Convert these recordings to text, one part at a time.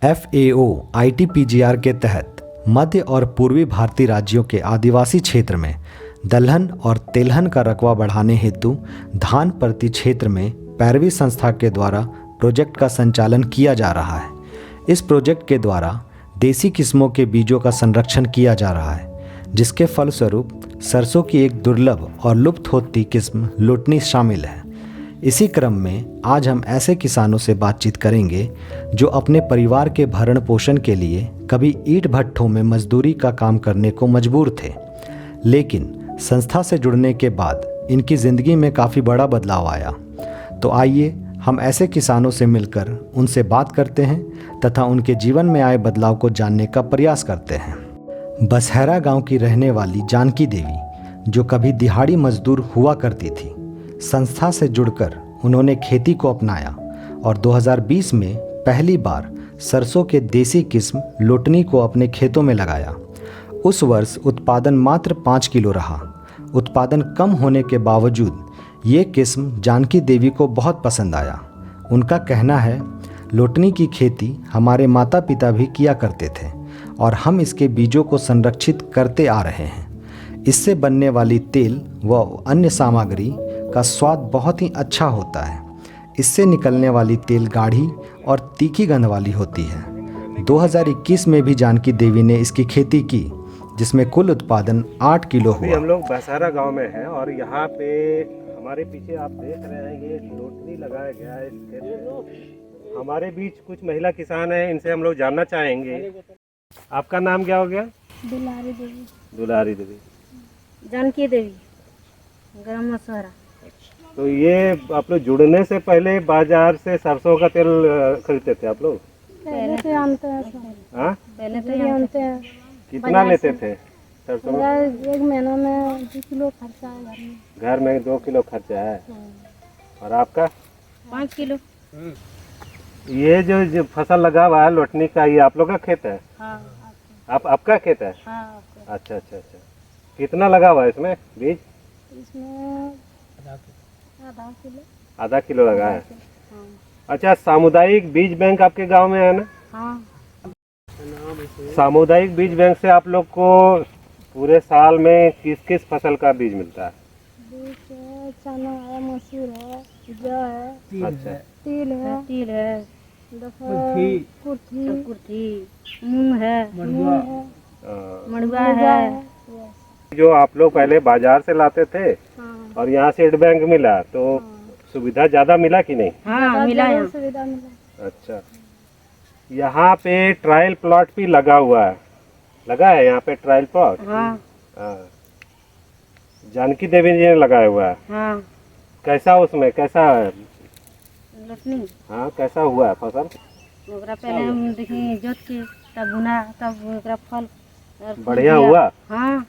FAO ITPGR के तहत मध्य और पूर्वी भारतीय राज्यों के आदिवासी क्षेत्र में दलहन और तेलहन का रकबा बढ़ाने हेतु धान प्रति क्षेत्र में पैरवी संस्था के द्वारा प्रोजेक्ट का संचालन किया जा रहा है। इस प्रोजेक्ट के द्वारा देसी किस्मों के बीजों का संरक्षण किया जा रहा है, जिसके फलस्वरूप सरसों की एक दुर्लभ और लुप्त होती किस्म लोटनी शामिल है। इसी क्रम में आज हम ऐसे किसानों से बातचीत करेंगे जो अपने परिवार के भरण पोषण के लिए कभी ईंट भट्ठों में मजदूरी का काम करने को मजबूर थे, लेकिन संस्था से जुड़ने के बाद इनकी ज़िंदगी में काफ़ी बड़ा बदलाव आया। तो आइए हम ऐसे किसानों से मिलकर उनसे बात करते हैं तथा उनके जीवन में आए बदलाव को जानने का प्रयास करते हैं। बसहरा गांव की रहने वाली जानकी देवी जो कभी दिहाड़ी मजदूर हुआ करती थी, संस्था से जुड़कर उन्होंने खेती को अपनाया और 2020 में पहली बार सरसों के देसी किस्म लोटनी को अपने खेतों में लगाया। उस वर्ष उत्पादन मात्र 5 किलो रहा। उत्पादन कम होने के बावजूद ये किस्म जानकी देवी को बहुत पसंद आया। उनका कहना है, लोटनी की खेती हमारे माता पिता भी किया करते थे और हम इसके बीजों को संरक्षित करते आ रहे हैं। इससे बनने वाली तेल व अन्य सामग्री का स्वाद बहुत ही अच्छा होता है। इससे निकलने वाली तेल गाढ़ी और तीखी गंध वाली होती है। 2021 में भी जानकी देवी ने इसकी खेती की, जिसमें कुल उत्पादन 8 किलो हुआ। हम लोग बसहरा गांव में हैं और यहाँ पे हमारे पीछे आप देख रहे हैं ये लोटनी लगाया गया है इस खेत में। हमारे बीच कुछ महिला किसान हैं, इनसे हम लोग जानना चाहेंगे। आपका नाम क्या हो गया? दुलारी देवी। दुलारी देवी। जानकी देवी, ग्राम बसहरा। तो ये आप लोग जुड़ने से पहले बाजार से सरसों का तेल खरीदते थे आप लोग? पहले से आनते हैं। हाँ, पहले से आनते हैं। कितना लेते थे सरसों में? एक महीना में 2 किलो खर्चा है घर में। घर में 2 किलो खर्चा है। और आपका? 5 किलो। ये जो फसल लगा हुआ है लोटनी का, ये आप लोग का खेत है? हाँ, आपका खेत है? हाँ, अच्छा अच्छा अच्छा। कितना लगा हुआ है इसमें बीज? इसमें आधा किलो लगा है। हाँ। अच्छा, सामुदायिक बीज बैंक आपके गांव में है ना? हाँ। सामुदायिक बीज बैंक से आप लोग को पूरे साल में किस किस फसल का बीज मिलता है? बीज है, चना है, मसूर है, जौ है, अच्छा, तिल है, कुर्थी, मूंग है, मड़ुआ है। जो आप लोग पहले बाजार से लाते थे हाँ। और यहाँ सीड बैंक मिला तो सुविधा ज्यादा मिला कि नहीं? हाँ, मिला है, सुविधा मिला। अच्छा, यहाँ पे ट्रायल प्लॉट भी लगा हुआ है, लगा है यहाँ पे ट्रायल प्लॉट? हाँ। जानकी देवी जी ने लगाया हुआ है। हाँ। कैसा उसमें कैसा है? लोटनी। हाँ, कैसा हुआ है फसल? ओकरा पहले हम देखी जोत के तब बुना, तब ओकरा फल बढ़िया हुआ। हाँ।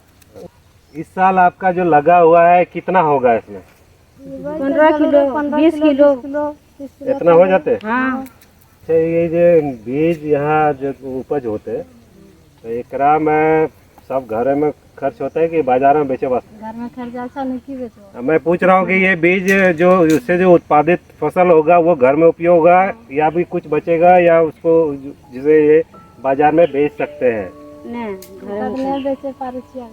इस साल आपका जो लगा हुआ है कितना होगा इसमें? 15 किलो, 20 किलो इतना हो जाते? हाँ। अच्छा, ये जो बीज यहाँ जो उपज होते तो एकरा में सब घर में खर्च होता है कि बाजार में बेचे वास्ते? घर में खर्चा अच्छा नहीं की बेचो। मैं पूछ रहा हूँ कि ये बीज जो उससे जो उत्पादित फसल होगा वो घर में उपयोग होगा या भी कुछ बचेगा या उसको जिसे ये बाजार में बेच सकते हैं? नहीं, घर में बेचे पारे छिया।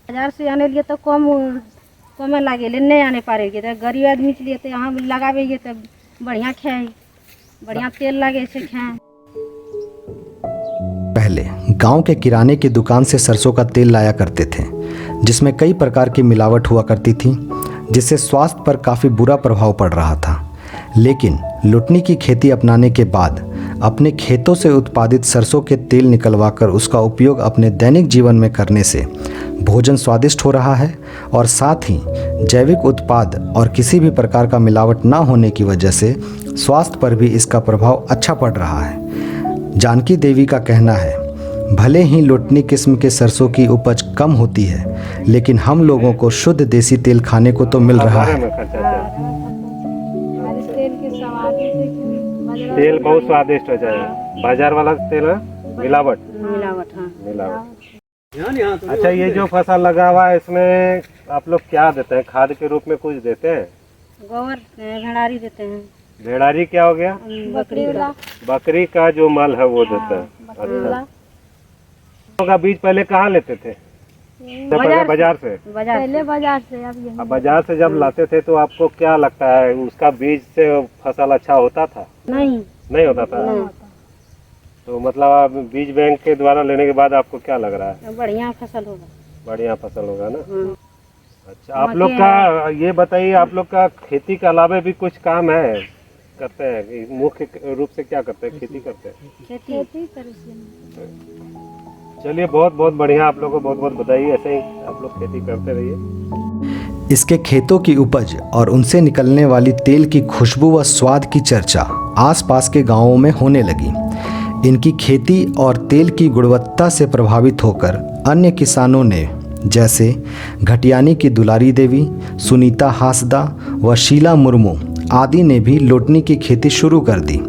बाजार से आने लिए तो कम लागे ले, नहीं आने पारेगी तो गरीब आदमी के लिए तो यहाँ लगावेगी तो बढ़िया खाए, बढ़िया तेल लगे से खाए। पहले गांव के किराने की दुकान से सरसों का तेल लाया करते थे, जिसमें कई प्रकार की मिलावट हुआ करती थी, जिससे स्वास्थ्य पर काफ़ी बुरा प्रभाव पड़ रहा था। लेकिन लोटनी की खेती अपनाने के बाद अपने खेतों से उत्पादित सरसों के तेल निकलवाकर उसका उपयोग अपने दैनिक जीवन में करने से भोजन स्वादिष्ट हो रहा है और साथ ही जैविक उत्पाद और किसी भी प्रकार का मिलावट ना होने की वजह से स्वास्थ्य पर भी इसका प्रभाव अच्छा पड़ रहा है। जानकी देवी का कहना है, भले ही लोटनी किस्म के सरसों की उपज कम होती है, लेकिन हम लोगों को शुद्ध देसी तेल खाने को तो मिल रहा है। तेल बहुत स्वादिष्ट हो जाएगा। बाजार वाला तेल है मिलावट। हाँ। मिलावट। अच्छा, ये जो फसल लगा हुआ है इसमें आप लोग क्या देते हैं? खाद के रूप में कुछ देते हैं? गोबर घड़ारी देते हैं। भेड़ारी क्या हो गया? बकरी वाला बकरी का जो मल है वो देता है। अच्छा, का बीज पहले कहाँ लेते थे? बाजार से। पहले बाजार से, अब यही अब बाजार से जब लाते थे तो आपको क्या लगता है उसका बीज से फसल अच्छा होता था? नहीं होता था। तो मतलब आप बीज बैंक के द्वारा लेने के बाद आपको क्या लग रहा है? बढ़िया फसल होगा। बढ़िया फसल होगा ना। अच्छा, आप लोग का ये बताइए, आप लोग का खेती के अलावा भी कुछ काम है करते हैं? मुख्य रूप से क्या करते हैं? खेती करते हैं। खेती चलिए, बहुत बहुत बढ़िया, आप लोग को बहुत बहुत बधाई। ऐसे ही आप लोग खेती करते रहिए। इसके खेतों की उपज और उनसे निकलने वाली तेल की खुशबू व स्वाद की चर्चा आसपास के गांवों में होने लगी। इनकी खेती और तेल की गुणवत्ता से प्रभावित होकर अन्य किसानों ने, जैसे घटियानी की दुलारी देवी, सुनीता हासदा व शीला मुर्मू आदि ने भी लोटनी की खेती शुरू कर दी।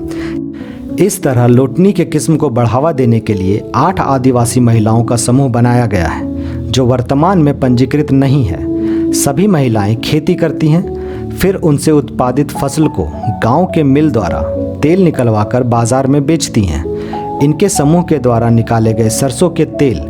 इस तरह लोटनी के किस्म को बढ़ावा देने के लिए 8 आदिवासी महिलाओं का समूह बनाया गया है, जो वर्तमान में पंजीकृत नहीं है। सभी महिलाएं खेती करती हैं, फिर उनसे उत्पादित फसल को गांव के मिल द्वारा तेल निकलवाकर बाजार में बेचती हैं। इनके समूह के द्वारा निकाले गए सरसों के तेल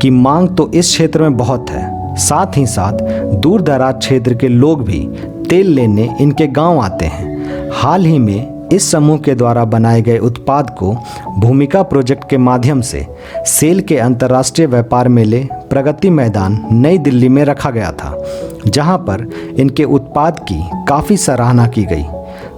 की मांग तो इस क्षेत्र में बहुत है। साथ ही साथ दूर दराज क्षेत्र के लोग भी तेल लेने इनके गांव आते हैं। हाल ही में इस समूह के द्वारा बनाए गए उत्पाद को भूमिका प्रोजेक्ट के माध्यम से सेल के अंतर्राष्ट्रीय व्यापार मेले प्रगति मैदान नई दिल्ली में रखा गया था, जहां पर इनके उत्पाद की काफ़ी सराहना की गई।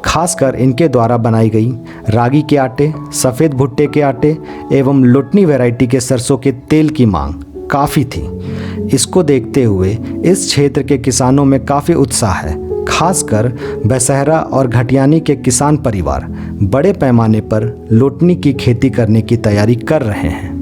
खासकर इनके द्वारा बनाई गई रागी के आटे, सफ़ेद भुट्टे के आटे एवं लोटनी वैरायटी के सरसों के तेल की मांग काफ़ी थी। इसको देखते हुए इस क्षेत्र के किसानों में काफ़ी उत्साह है। खासकर बसहरा और घटियानी के किसान परिवार बड़े पैमाने पर लोटनी की खेती करने की तैयारी कर रहे हैं।